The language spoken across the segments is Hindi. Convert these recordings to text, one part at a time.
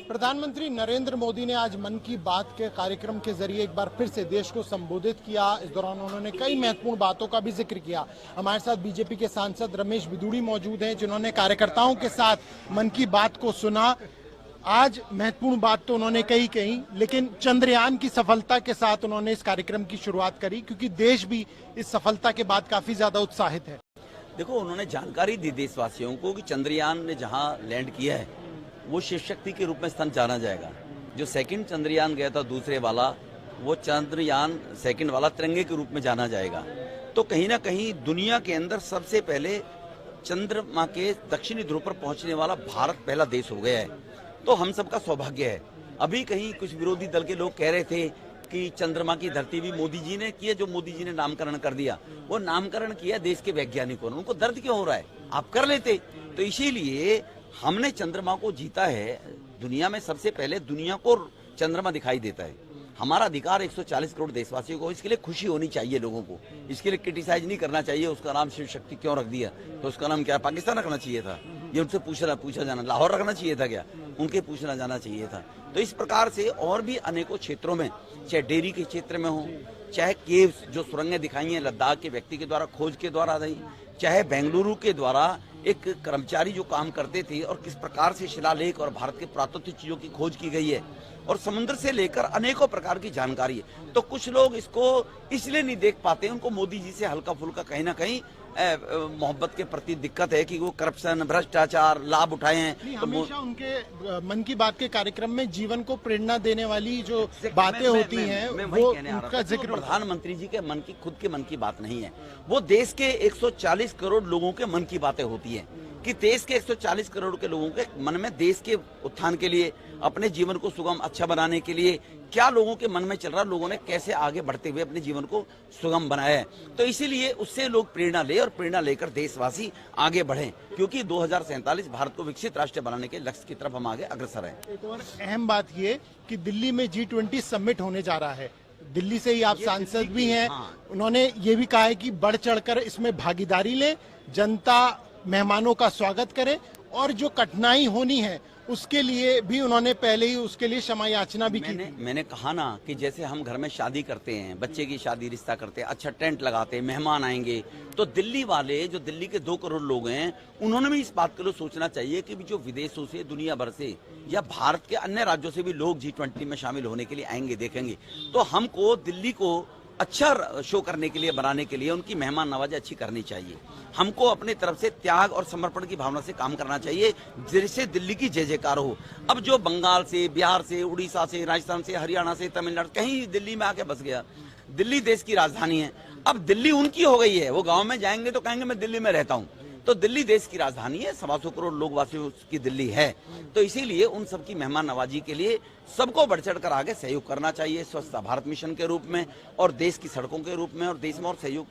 प्रधानमंत्री नरेंद्र मोदी ने आज मन की बात के कार्यक्रम के जरिए एक बार फिर से देश को संबोधित किया। इस दौरान उन्होंने कई महत्वपूर्ण बातों का भी जिक्र किया। हमारे साथ बीजेपी के सांसद रमेश बिदूड़ी मौजूद हैं, जिन्होंने कार्यकर्ताओं के साथ मन की बात को सुना। आज महत्वपूर्ण बात तो उन्होंने कही, लेकिन चंद्रयान की सफलता के साथ उन्होंने इस कार्यक्रम की शुरुआत करी, क्योंकि देश भी इस सफलता के बाद काफी ज्यादा उत्साहित है। देखो, उन्होंने जानकारी दी देशवासियों को कि चंद्रयान ने जहां लैंड किया है वो शिव शक्ति के रूप में स्थान जाना जाएगा। जो सेकंड चंद्रयान गया था दूसरे वाला, वो चंद्रयान सेकंड वाला तिरंगे के रूप में जाना जाएगा। तो कहीं ना कहीं दुनिया के अंदर सबसे पहले चंद्रमा के दक्षिणी ध्रुव पर पहुंचने वाला भारत पहला देश हो गया है। तो हम सबका सौभाग्य है। अभी कहीं कुछ विरोधी दल के लोग कह रहे थे कि चंद्रमा की धरती भी मोदी जी ने की है। जो मोदी जी ने नामकरण कर दिया, वो नामकरण किया देश के वैज्ञानिकों ने। उनको दर्द क्यों हो रहा है? आप कर लेते। तो इसीलिए हमने चंद्रमा को जीता है। दुनिया में सबसे पहले दुनिया को चंद्रमा दिखाई देता है। हमारा अधिकार 140 करोड़ देशवासियों को, इसके लिए खुशी होनी चाहिए लोगों को। इसके लिए क्रिटिसाइज नहीं करना चाहिए उसका नाम शिव शक्ति क्यों रख दिया, तो उसका नाम क्या पाकिस्तान रखना चाहिए था? ये उनसे पूछा जाना, लाहौर रखना चाहिए था क्या? उनके पूछना जाना चाहिए था। तो इस प्रकार से और भी अनेकों क्षेत्रों में, चाहे डेयरी के क्षेत्र में हो, चाहे केव्स जो सुरंगें दिखाई हैं लद्दाख के व्यक्ति के द्वारा खोज के द्वारा रही, चाहे बेंगलुरु के द्वारा एक कर्मचारी जो काम करते थे और किस प्रकार से शिलालेख और भारत के पुरातत्व चीजों की खोज की गई है, और समुद्र से लेकर अनेकों प्रकार की जानकारी है। तो कुछ लोग इसको इसलिए नहीं देख पाते, उनको मोदी जी से हल्का फुल्का कहीं ना कहीं मोहब्बत के प्रति दिक्कत है कि वो करप्शन, भ्रष्टाचार, लाभ उठाए हैं। तो हमेशा उनके मन की बात के कार्यक्रम में जीवन को प्रेरणा देने वाली जो बातें होती हैं, वो उनका जिक्र। प्रधानमंत्री जी के खुद के मन की बात नहीं है, वो देश के 140 करोड़ लोगों के मन की बातें होती है कि देश के 140 करोड़ के लोगों के मन में देश के उत्थान के लिए, अपने जीवन को सुगम अच्छा बनाने के लिए क्या लोगों के मन में चल रहा, लोगों ने कैसे आगे बढ़ते हुए अपने जीवन को सुगम बनाया है। तो इसीलिए उससे लोग प्रेरणा ले और प्रेरणा लेकर देशवासी आगे बढ़ें, क्योंकि 2047 भारत को विकसित राष्ट्र बनाने के लक्ष्य की तरफ हम आगे अग्रसर हैं। एक और अहम बात ये कि दिल्ली में G20 समिट होने जा रहा है। दिल्ली से ही आप सांसद भी हैं। उन्होंने ये भी कहा है कि बढ़ चढ़कर इसमें भागीदारी ले, जनता मेहमानों का स्वागत करे, और जो कठिनाई होनी है उसके लिए भी उन्होंने पहले ही उसके लिए क्षमा याचना भी की। मैंने कहा ना कि जैसे हम घर में शादी करते हैं, बच्चे की शादी रिश्ता करते हैं, अच्छा टेंट लगाते हैं, मेहमान आएंगे, तो दिल्ली वाले जो दिल्ली के 2 करोड़ लोग हैं, उन्होंने भी इस बात के लिए सोचना चाहिए कि जो विदेशों से, दुनिया भर से या भारत के अन्य राज्यों से भी लोग G20 में शामिल होने के लिए आएंगे, देखेंगे। तो हमको दिल्ली को अच्छा शो करने के लिए, बनाने के लिए उनकी मेहमान नवाजी अच्छी करनी चाहिए। हमको अपनी तरफ से त्याग और समर्पण की भावना से काम करना चाहिए, जिससे दिल्ली की जय जयकार हो। अब जो बंगाल से, बिहार से, उड़ीसा से, राजस्थान से, हरियाणा से, तमिलनाडु, कहीं दिल्ली में आके बस गया। दिल्ली देश की राजधानी है। अब दिल्ली उनकी हो गई है। वो गाँव में जाएंगे तो कहेंगे मैं दिल्ली में रहता हूँ। तो दिल्ली देश की राजधानी है, 125 करोड़ लोग वासियों की दिल्ली है। तो इसीलिए उन सबकी मेहमान नवाजी के लिए सबको बढ़ चढ़ कर आगे सहयोग करना चाहिए, स्वच्छता भारत मिशन के रूप में और देश की सड़कों के रूप में, और देश में और सहयोग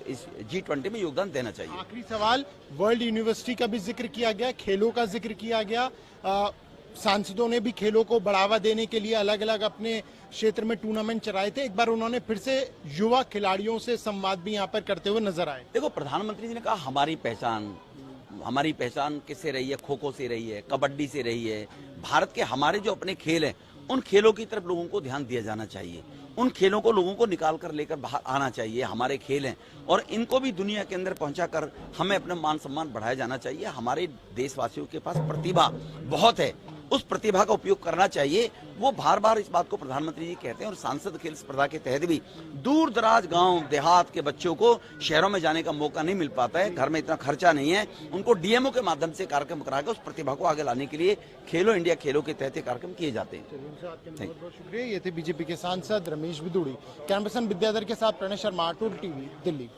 इस G20 में योगदान देना चाहिए। आखिरी सवाल, वर्ल्ड यूनिवर्सिटी का भी जिक्र किया गया, खेलों का जिक्र किया गया। सांसदों ने भी खेलों को बढ़ावा देने के लिए अलग अलग अपने क्षेत्र में टूर्नामेंट चलाए थे। एक बार उन्होंने फिर से युवा खिलाड़ियों से संवाद भी यहाँ पर करते हुए नजर आए। देखो, प्रधानमंत्री जी ने कहा हमारी पहचान किससे रही है? खो खो से रही है, कबड्डी से रही है। भारत के हमारे जो अपने खेल हैं, उन खेलों की तरफ लोगों को ध्यान दिया जाना चाहिए। उन खेलों को लोगों को निकाल कर लेकर बाहर आना चाहिए। हमारे खेल हैं और इनको भी दुनिया के अंदर पहुंचाकर हमें अपना मान सम्मान बढ़ाया जाना चाहिए। हमारे देशवासियों के पास प्रतिभा बहुत है, उस प्रतिभा का उपयोग करना चाहिए। वो बार बार इस बात को प्रधानमंत्री जी कहते हैं, और सांसद खेल स्पर्धा के तहत भी दूर दराज गांव देहात के बच्चों को शहरों में जाने का मौका नहीं मिल पाता है, घर में इतना खर्चा नहीं है, उनको DMO के माध्यम से कार्यक्रम कराकर उस प्रतिभा को आगे लाने के लिए खेलो इंडिया खेलों के तहत कार्यक्रम किए जाते हैं। बहुत शुक्रिया। ये थे बीजेपी के सांसद रमेश बिदूड़ी। कैमरा पर्सन विद्याधर के साथ प्रणय शर्मा, टूल TV, दिल्ली।